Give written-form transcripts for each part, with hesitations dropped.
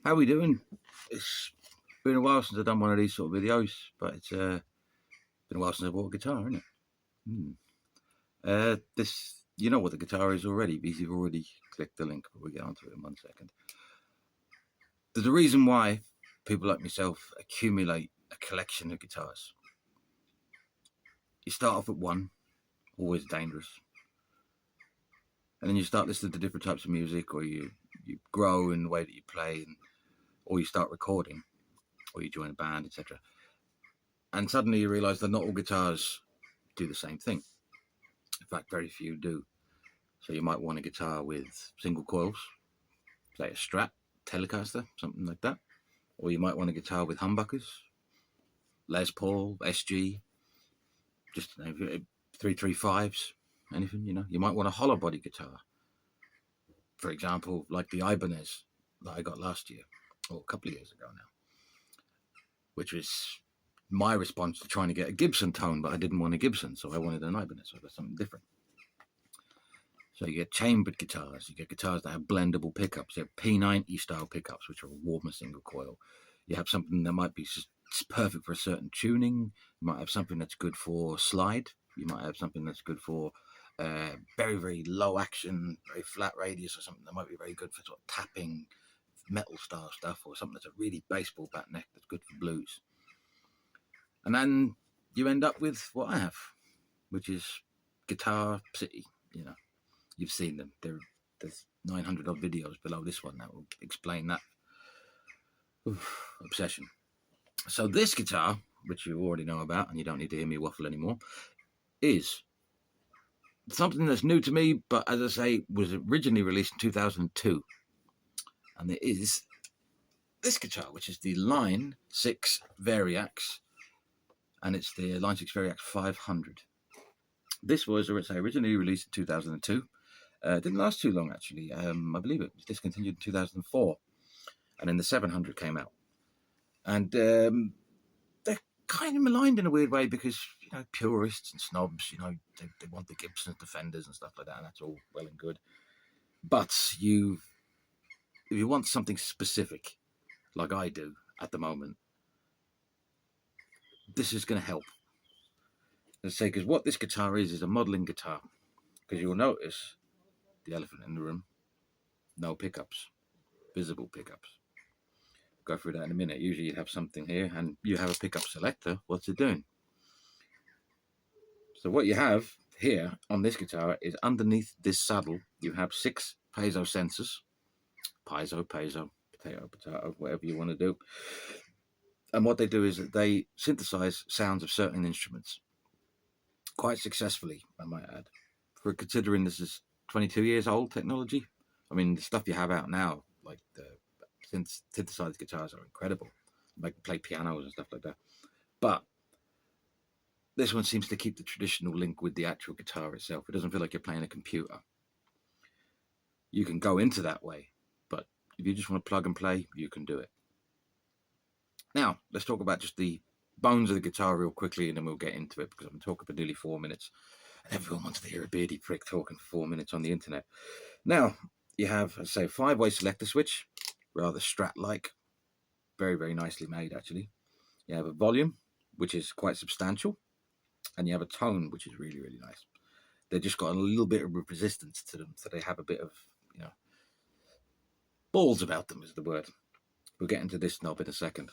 How are we doing? It's been a while since I've done one of these sort of videos, but it's been a while since I bought a guitar, isn't it? This, you know what the guitar is already, because you've already clicked the link, but we'll get onto it in 1 second. There's a reason why people like myself accumulate a collection of guitars. You start off at one, always dangerous, and then you start listening to different types of music, or you grow in the way that you play, or you start recording, or you join a band, etc. And suddenly you realise that not all guitars do the same thing. In fact, very few do. So you might want a guitar with single coils, say a Strat, Telecaster, something like that. Or you might want a guitar with humbuckers, Les Paul, SG, just 335s, anything, you know. You might want a hollow body guitar. For example, like the Ibanez that I got last year, or a couple of years ago now, which was my response to trying to get a Gibson tone, but I didn't want a Gibson, so I wanted an Ibanez, so I got something different. So you get chambered guitars, you get guitars that have blendable pickups, you have P90 style pickups, which are a warmer single coil. You have something that might be perfect for a certain tuning. You might have something that's good for slide. You might have something that's good for very, very low action, very flat radius, or something that might be very good for sort of tapping metal style stuff, or something that's a really baseball bat neck that's good for blues. And then you end up with what I have, which is Guitar City, you know. You've seen them. There's 900 odd videos below this one that will explain that obsession. So this guitar, which you already know about, and you don't need to hear me waffle anymore, is something that's new to me, but as I say, was originally released in 2002. And it is this guitar, which is the Line 6 Variax, and it's the Line 6 Variax 500. This was, or it's originally released in 2002. Didn't last too long, actually. I believe it was discontinued in 2004. And then the 700 came out. And they're kind of maligned in a weird way because, you know, purists and snobs, you know, they want the Gibsons, Defenders and stuff like that, and that's all well and good. But if you want something specific, like I do at the moment, this is going to help. Let's say, because what this guitar is a modelling guitar. Because you'll notice the elephant in the room, no pickups, visible pickups. Go through that in a minute. Usually you have something here and you have a pickup selector. What's it doing? So what you have here on this guitar is underneath this saddle, you have 6 piezo sensors. Piezo, potato, whatever you want to do. And what they do is that they synthesize sounds of certain instruments. Quite successfully, I might add. For considering this is 22 years old technology. I mean, the stuff you have out now, like the synthesized guitars, are incredible. Like play pianos and stuff like that. But this one seems to keep the traditional link with the actual guitar itself. It doesn't feel like you're playing a computer. You can go into that way, but if you just want to plug and play, you can do it. Now, let's talk about just the bones of the guitar real quickly, and then we'll get into it, because I've been talking for nearly 4 minutes. And everyone wants to hear a beardy prick talking for 4 minutes on the internet. Now, you have, as I say, a 5-way selector switch, rather Strat-like. Very, very nicely made, actually. You have a volume, which is quite substantial. And you have a tone, which is really, really nice. They've just got a little bit of resistance to them, so they have a bit of, you know, balls about them is the word. We'll get into this knob in a second.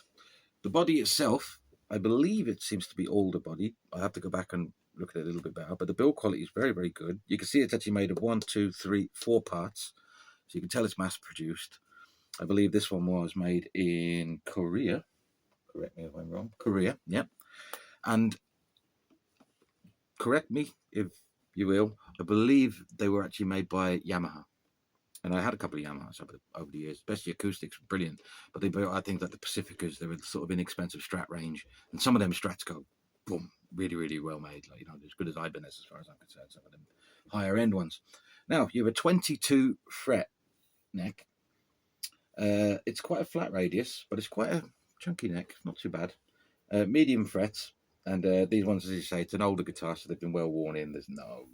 The body itself, I believe it seems to be older body. I have to go back and look at it a little bit better, but the build quality is very, very good. You can see it's actually made of 1, 2, 3, 4 parts, so you can tell it's mass produced. I believe this one was made in Korea. Correct me if I'm wrong. Korea, yeah. And correct me if you will, I believe they were actually made by Yamaha. And I had a couple of Yamahas over the years, especially Acoustics, brilliant. But they built, I think, like the Pacificas, they were sort of inexpensive Strat range. And some of them Strats go, boom, really, really well made. Like, you know, as good as Ibanez as far as I'm concerned, some of them higher end ones. Now, you have a 22 fret neck. It's quite a flat radius, but it's quite a chunky neck, not too bad. Medium frets. And these ones, as you say, it's an older guitar, so they've been well worn in. There's no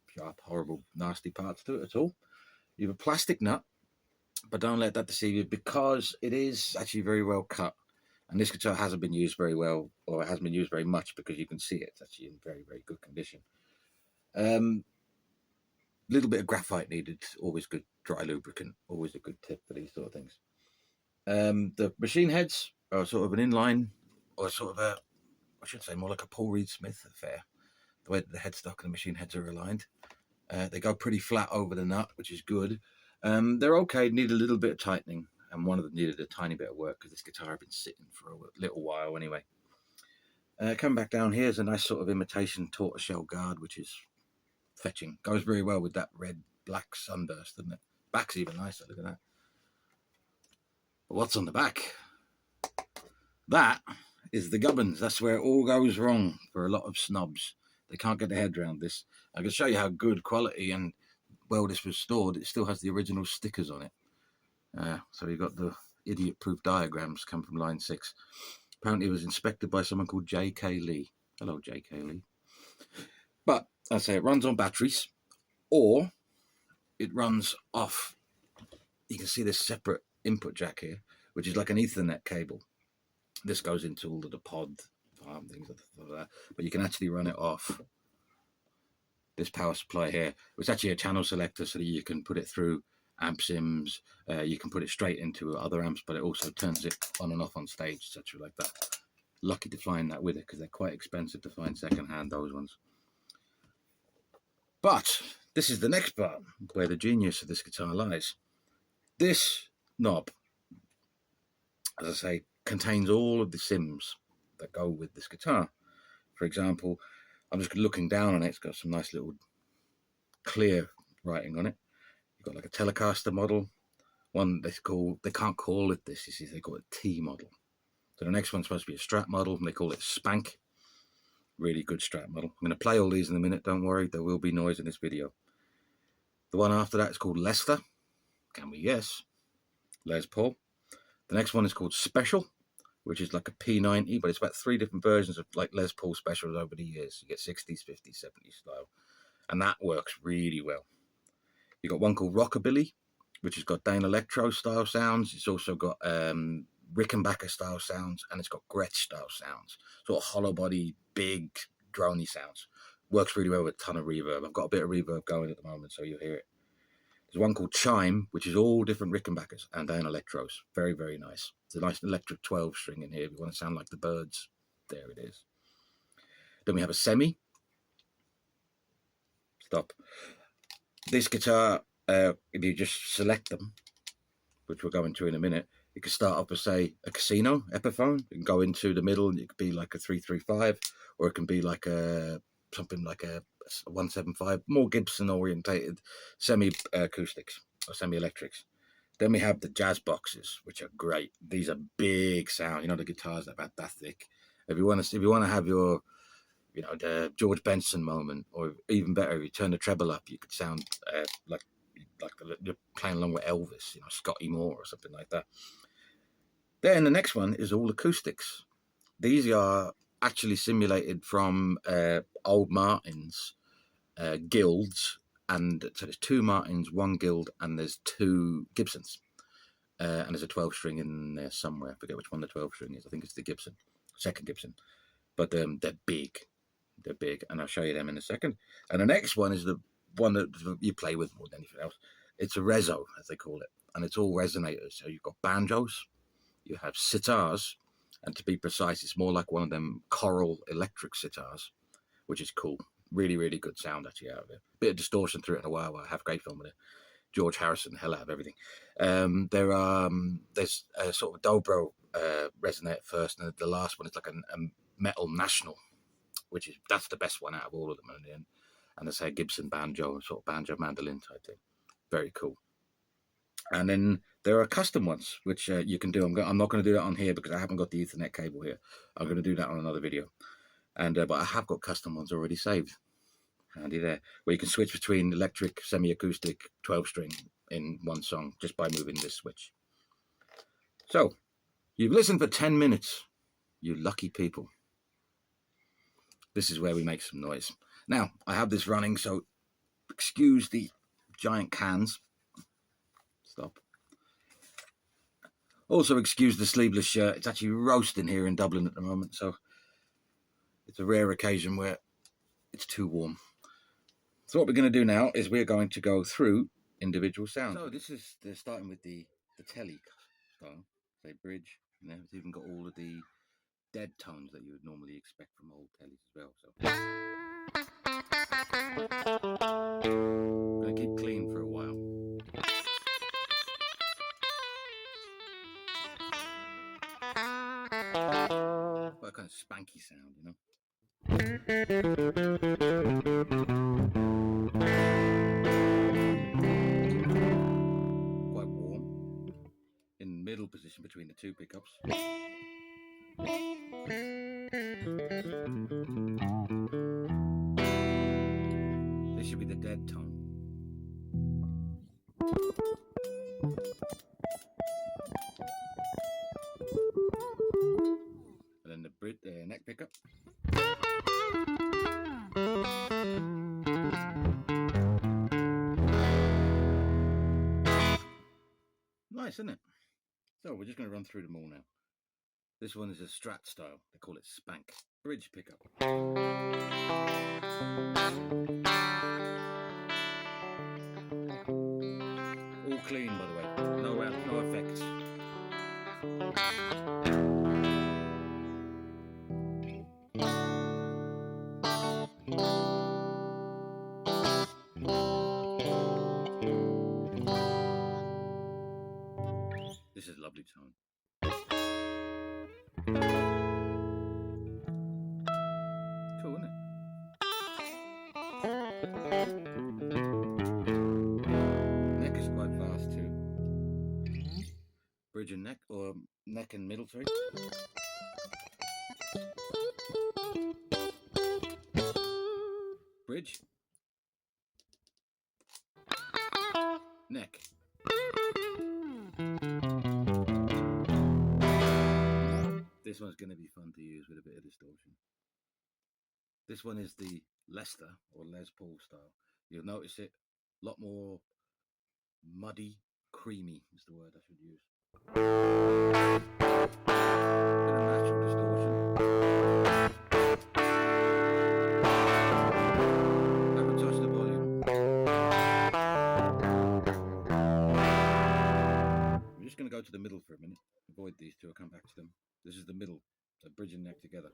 sharp, horrible, nasty parts to it at all. You have a plastic nut, But don't let that deceive you, because it is actually very well cut. And this guitar hasn't been used very well, or it hasn't been used very much, because you can see it's actually in very, very good condition. Little bit of graphite needed, always good. Dry lubricant, always a good tip for these sort of things. The machine heads are sort of an inline, or sort of a, I should say more like a Paul Reed Smith affair, the way that the headstock and the machine heads are aligned. They go pretty flat over the nut, which is good. They're okay, need a little bit of tightening, and one of them needed a tiny bit of work because this guitar had been sitting for a little while anyway. Coming back down here is a nice sort of imitation tortoiseshell guard, which is fetching. Goes very well with that red black sunburst, doesn't it? Back's even nicer, look at that. But what's on the back? That is the gubbins. That's where it all goes wrong for a lot of snobs. They can't get their head around this. I can show you how good quality and well this was stored. It still has the original stickers on it. So you've got the idiot-proof diagrams come from line 6. Apparently it was inspected by someone called J.K. Lee. Hello, J.K. Lee. But I say it runs on batteries, or it runs off. You can see this separate input jack here, which is like an Ethernet cable. This goes into all of the pod farm things like that, but you can actually run it off this power supply here. It's actually a channel selector, so that you can put it through amp sims. You can put it straight into other amps, but it also turns it on and off on stage, etc. like that. Lucky to find that with it, because they're quite expensive to find secondhand, those ones. But this is the next part where the genius of this guitar lies. This knob, as I say, contains all of the sims that go with this guitar. For example, I'm just looking down on it. It's got some nice little clear writing on it. You've got like a Telecaster model. One they can't call it this, you see, they call it T model. So the next one's supposed to be a Strat model, and they call it Spank. Really good Strat model. I'm going to play all these in a minute, don't worry, there will be noise in this video. The one after that is called Lester. Can we guess? Les Paul. The next one is called Special, which is like a P90, but it's about 3 different versions of like Les Paul specials over the years. You get 60s, 50s, 70s style, and that works really well. You've got one called Rockabilly, which has got Dane Electro style sounds. It's also got Rickenbacker style sounds, and it's got Gretsch style sounds. Sort of hollow body, big, drony sounds. Works really well with a ton of reverb. I've got a bit of reverb going at the moment, so you'll hear it. There's one called Chime, which is all different Rickenbackers and Dane Electros. Very, very nice. It's a nice electric 12 string in here. If you want to sound like the Birds, there it is. Then we have a Semi. Stop. This guitar, if you just select them, which we'll go into in a minute, it could start off as, say, a Casino Epiphone. It can go into the middle, and it could be like a 335, or it can be like something like a 175, more Gibson orientated semi-acoustics or semi-electrics. Then we have the jazz boxes, which are great. These are big sound. You know, the guitars are about that thick. If you want to have your, you know, the George Benson moment, or even better, if you turn the treble up, you could sound like you're playing along with Elvis, you know, Scotty Moore or something like that. Then the next one is all acoustics. These are actually simulated from old Martins guilds, and so there's 2 Martins, 1 guild, and there's 2 Gibsons, and there's a 12 string in there somewhere. I forget which one the 12 string is. I think it's the Gibson, second Gibson, but they're big. They're big, and I'll show you them in a second. And the next one is the one that you play with more than anything else. It's a reso, as they call it, and it's all resonators. So you've got banjos, you have sitars, and to be precise, it's more like one of them choral electric sitars, which is cool. Really, really good sound actually out of it. Bit of distortion through it in a while. I have great fun with it. George Harrison, hell out of everything. There's a sort of dobro resonator first, and the last one is like a metal national, that's the best one out of all of them in the end. And there's a Gibson banjo, sort of banjo mandolin type thing. Very cool. And then there are custom ones, which you can do. I'm not going to do that on here because I haven't got the Ethernet cable here. I'm going to do that on another video. And but I have got custom ones already saved. Handy there, where you can switch between electric, semi-acoustic, 12 string in one song just by moving this switch. So you've listened for 10 minutes, you lucky people. This is where we make some noise. Now, I have this running, so excuse the giant cans. Stop. Also, excuse the sleeveless shirt. It's actually roasting here in Dublin at the moment, so it's a rare occasion where it's too warm. So what we're going to do now is we're going to go through individual sounds. So this is starting with the telly style, say bridge, and then it's even got all of the dead tones that you would normally expect from old tellies as well. So I'm going to keep clean for a while. Quite a kind of spanky sound, you know. Quite warm. In middle position between the two pickups. This should be the dead tone. And then the neck pickup. Nice, isn't it? So we're just going to run through them all now. This one is a Strat style. They call it spank. Bridge pickup. All clean, by the way. No effects. This is a lovely tone. Cool, isn't it? Neck is quite fast too. Bridge and neck, or neck and middle, sorry. Bridge. Neck. This one's going to be fun to use with a bit of distortion. This one is the Lester or Les Paul style. You'll notice it a lot more muddy, creamy is the word I should use. Bit of natural distortion. Haven't touched the volume. I'm just going to go to the middle for a minute. Avoid these two, I'll come back to them. This is the middle, so bridge and neck together.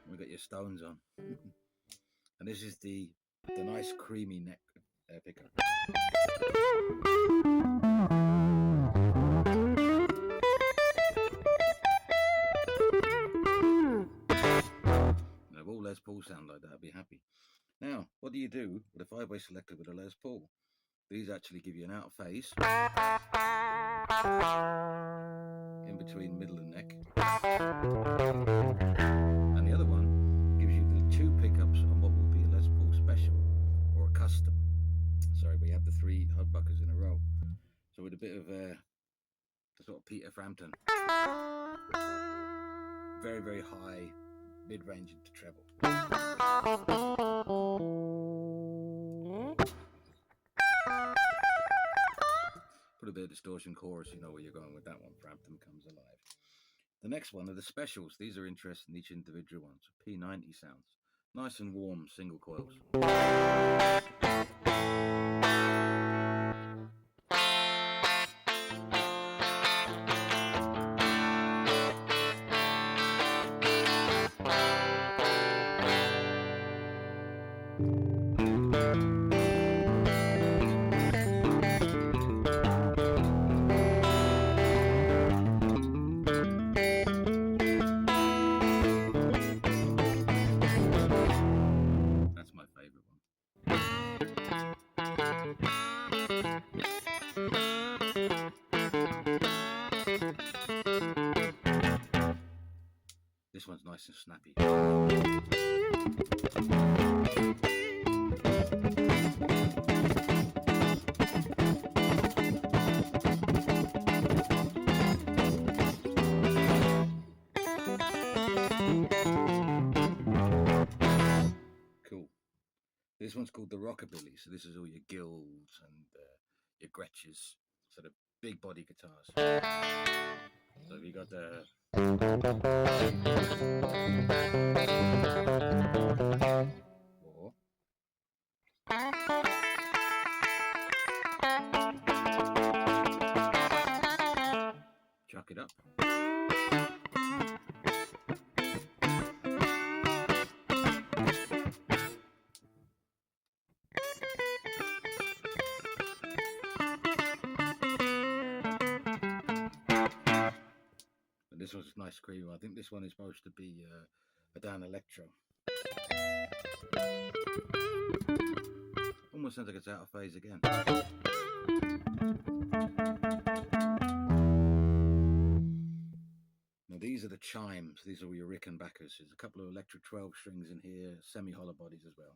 We got your stones on. And this is the nice creamy neck pickup. Les Paul sound like that, I'd be happy. Now, what do you do with a 5-way selector with a Les Paul? These actually give you an out of phase in between middle and neck, and the other one gives you the two pickups on what would be a Les Paul special or a custom. Sorry, we have the 3 humbuckers in a row, so with a bit of the sort of Peter Frampton, very, very high mid-range into treble. Put a bit of distortion chorus, you know where you're going with that one. Frampton comes alive. The next one are the specials. These are interesting, each individual ones. P90 sounds. Nice and warm single coils. This one's nice and snappy. Cool. This one's called the rockabilly, so this is all your Guilds and your Gretches, sort of big body guitars. So we got the or chuck it up. This one's a nice screamer. I think this one is supposed to be a down electro. Almost sounds like it's out of phase again. Now these are the chimes. These are all your Rickenbackers. There's a couple of electric 12 strings in here, semi-hollow bodies as well.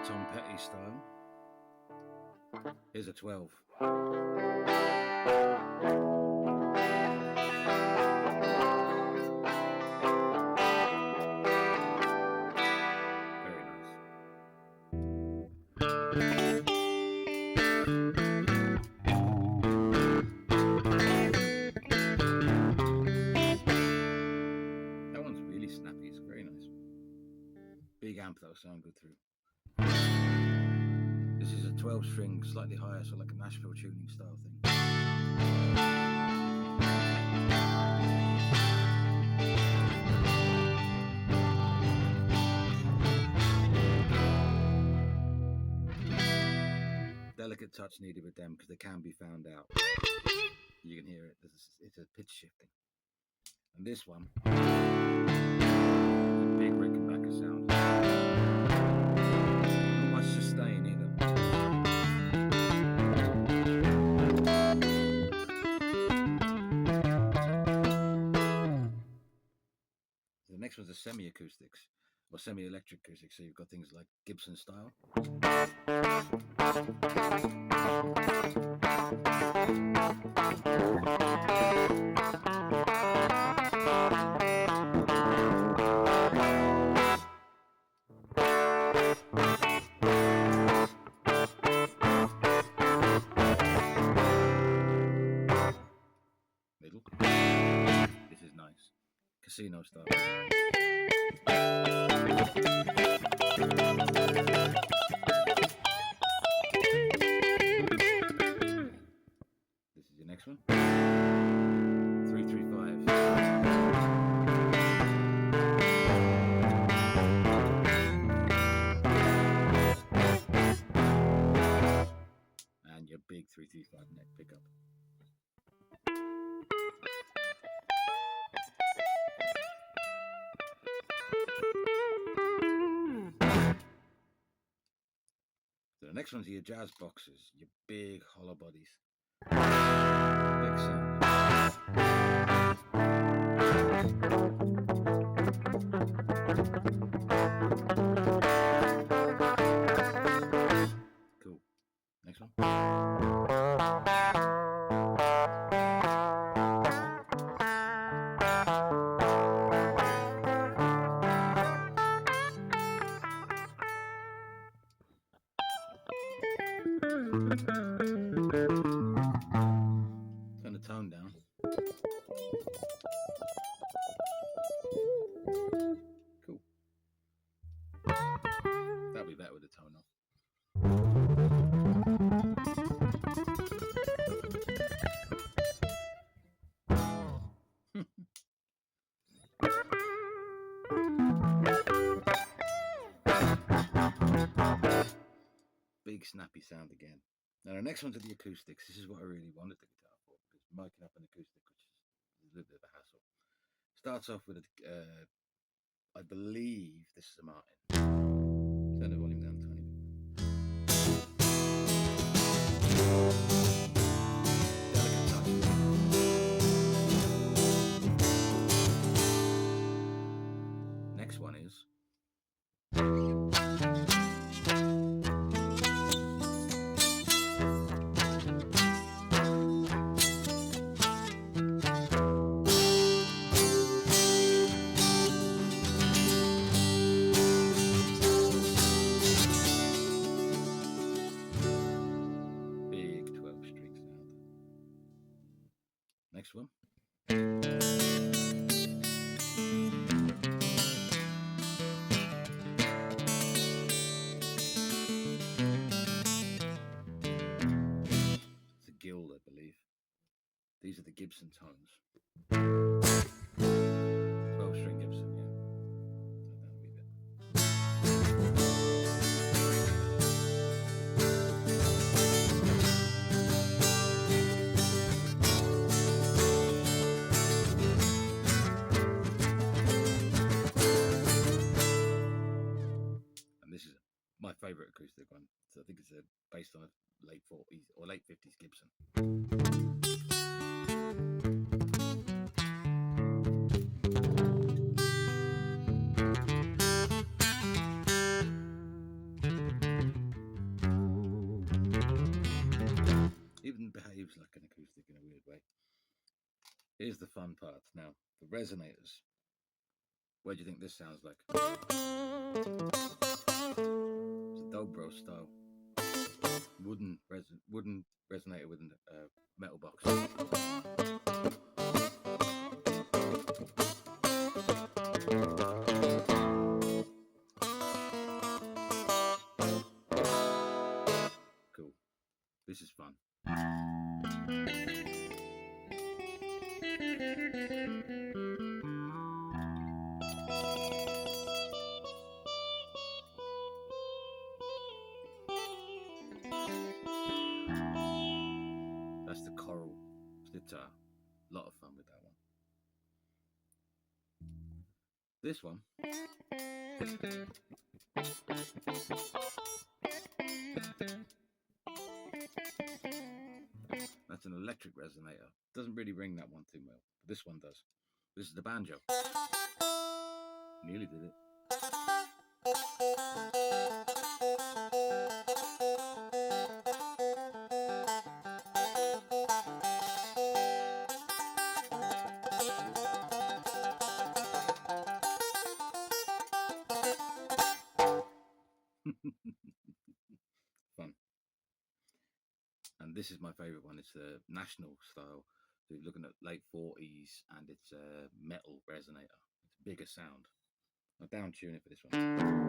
Tom Petty style. Here's a 12. Very nice. That one's really snappy. It's very nice. Big amp though, sound good through. This is a 12 string, slightly higher, so like a Nashville tuning style thing. Delicate touch needed with them because they can be found out. You can hear it, it's a pitch shifting. And this one, a big Rickenbacker sound. Not much sustain either. The next one's a semi-acoustics or semi-electric acoustics, so you've got things like Gibson style. Middle. This is nice. Casino style. This is your next one. 335. And your big 335 neck pickup. So the next one's your jazz boxes, your big hollow bodies. Big sound. Cool. Next one. Turn the tone down. Cool. That'll be better with the tone off. Big snappy sound again. Now the next one's are the acoustics. This is what I really wanted the guitar for, because miking up an acoustic, which is a little bit of a hassle. Starts off with a, I believe this is a Martin. Turn the volume down a tiny bit. Delicate touch. Next one is Next one. It's a Guild, I believe. These are the Gibson tones. 12-string Gibson, yeah. Turn down a wee bit. And this is my favourite acoustic one. So I think it's based on a late 40s or late 50s Gibson. Even behaves like an acoustic in a weird way. Here's the fun part now. The Resonators. What do you think this sounds like? It's a dobro style. Wooden resonator with a metal box. Cool. This is fun. That's the choral sitar. A lot of fun with that one. This one. That's an electric resonator. Doesn't really ring that one too well, but this one does. This is the Banjo. Nearly did it. Fun. And this is my favourite one. It's a national style. So you're looking at late 40s, and it's a metal resonator. It's a bigger sound. I'll down tune it for this one.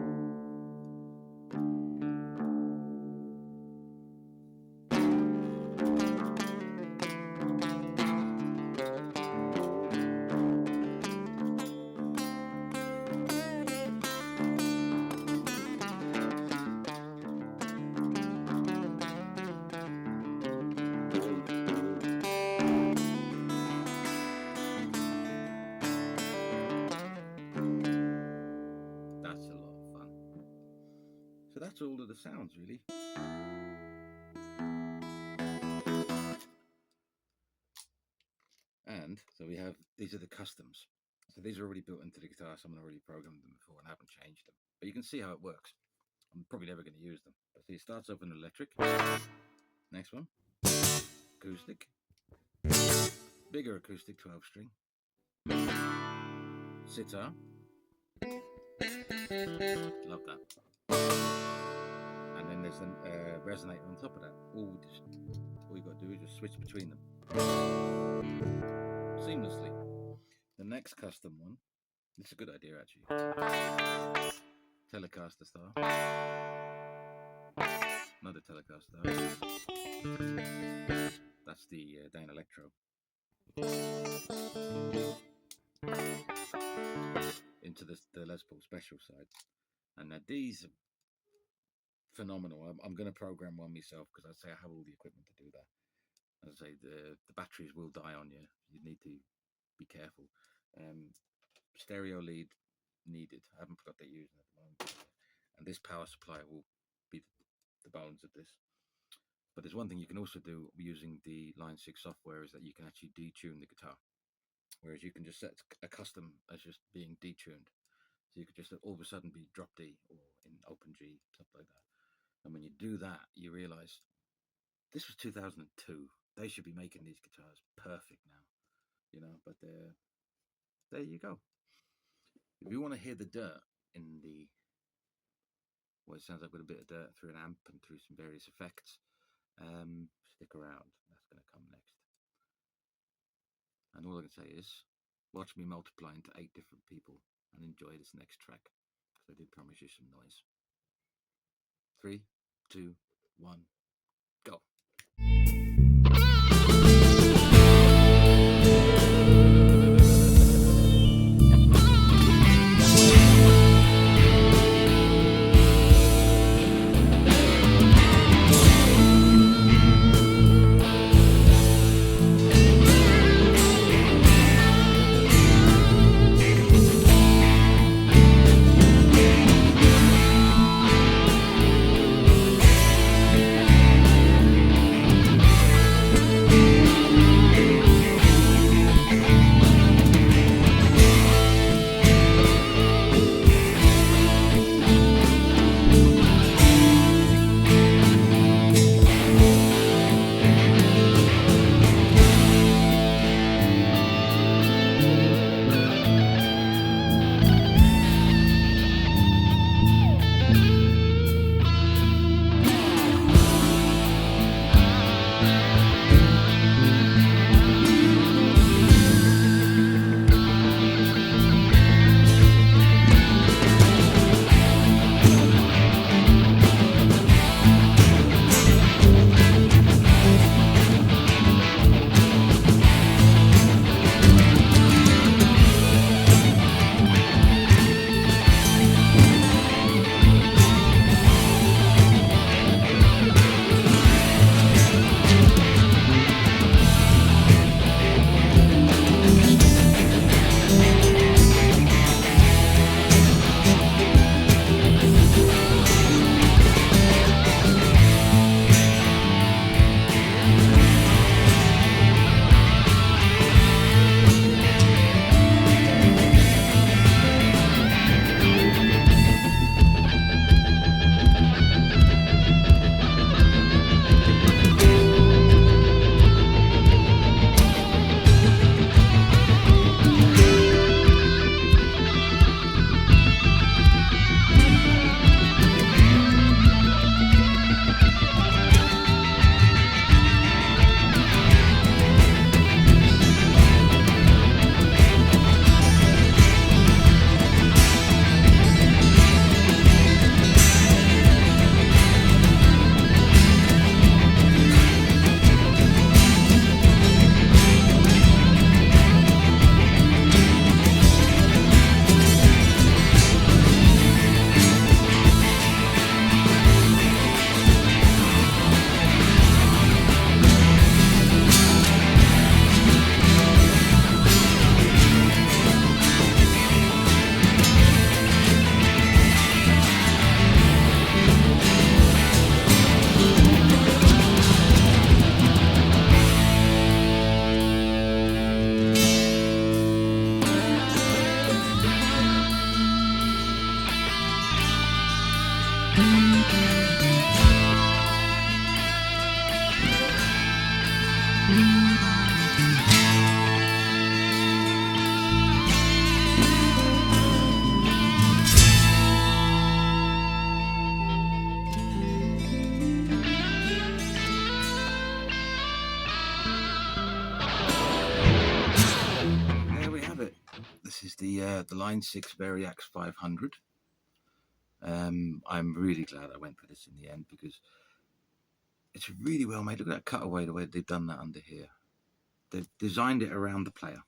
That's a lot of fun. So that's all of the sounds, really. And so we have, these are the customs. So these are already built into the guitar. Someone already programmed them before and I haven't changed them. But you can see how it works. I'm probably never going to use them. But see, it starts off in electric. Next one. Acoustic. Bigger acoustic, 12-string. Sitar. Love that. And then there's a resonator on top of that. All you got to do is just switch between them seamlessly. The next custom one, it's a good idea actually. Telecaster style. Another Telecaster style. That's the Dane Electro. Into the Les Paul Special side. And now these are phenomenal. I'm going to program one myself because I say I have all the equipment to do that. As I say, the batteries will die on you. You need to be careful. Stereo lead needed. I haven't got that using at the moment. And this power supply will be the bones of this. But there's one thing you can also do using the Line 6 software is that you can actually detune the guitar. Whereas you can just set a custom as just being detuned. So you could just all of a sudden be drop D or in open G, something like that. And when you do that, you realize this was 2002. They should be making these guitars perfect now, you know, but there you go. If you want to hear the dirt in the, well, it sounds like with a bit of dirt through an amp and through some various effects, stick around. That's going to come next. And all I can say is, watch me multiply into 8 different people and enjoy this next track, because I did promise you some noise. 3, 2, 1, go. This is the Line 6 Variax 500. I'm really glad I went for this in the end, because it's really well made. Look at that cutaway, the way they've done that under here. They've designed it around the player.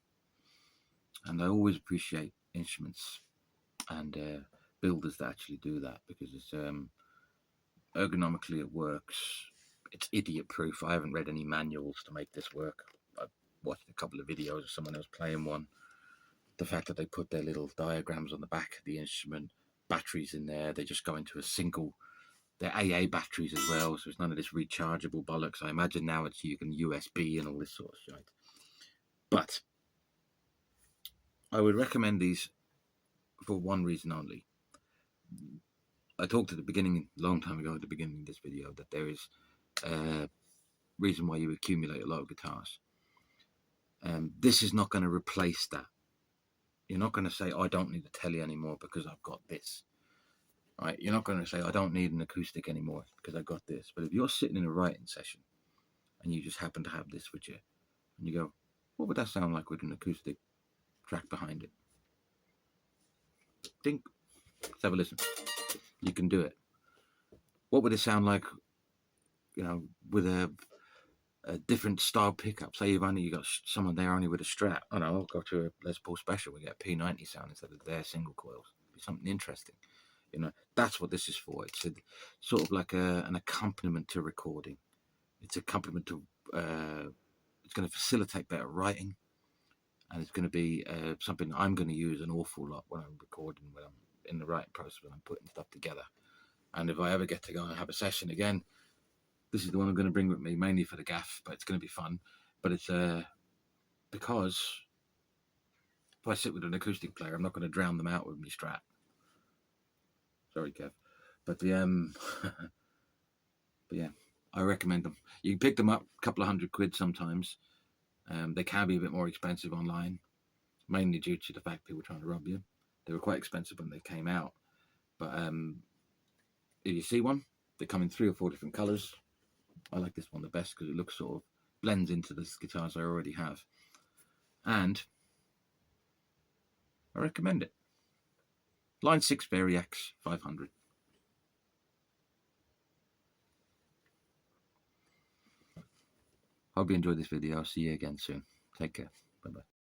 And I always appreciate instruments and builders that actually do that, because it's ergonomically it works. It's idiot proof. I haven't read any manuals to make this work. I've watched a couple of videos of someone else playing one. The fact that they put their little diagrams on the back of the instrument, batteries in there, they just go into a single, they're AA batteries as well, so it's none of this rechargeable bollocks. I imagine now it's you can USB and all this sort of shit. But I would recommend these for one reason only. I talked at the beginning, a long time ago at the beginning of this video, that there is a reason why you accumulate a lot of guitars. This is not going to replace that. You're not going to say, I don't need a telly anymore because I've got this. Right? You're not going to say, I don't need an acoustic anymore because I've got this. But if you're sitting in a writing session and you just happen to have this with you, and you go, What would that sound like with an acoustic track behind it? Think. Let's have a listen. You can do it. What would it sound like, you know, with a different style pickup? Say you got someone there only with a Strat. I know, I'll go to a Les Paul Special. We get a P90 sound instead of their single coils. It'd be something interesting. You know, that's what this is for. It's sort of like an accompaniment to recording. It's accompaniment to. It's going to facilitate better writing, and it's going to be something I'm going to use an awful lot when I'm recording, when I'm in the writing process, when I'm putting stuff together. And if I ever get to go and have a session again, this is the one I'm going to bring with me, mainly for the gaff, but it's going to be fun. But it's because if I sit with an acoustic player, I'm not going to drown them out with me Strat. Sorry, Kev. But the but yeah, I recommend them. You can pick them up a couple of £100 sometimes. They can be a bit more expensive online, mainly due to the fact people are trying to rob you. They were quite expensive when they came out. But if you see one, they come in 3 or 4 different colours. I like this one the best because it looks sort of blends into the guitars I already have. And I recommend it. Line 6 Variax 500. Hope you enjoyed this video. I'll see you again soon. Take care. Bye-bye.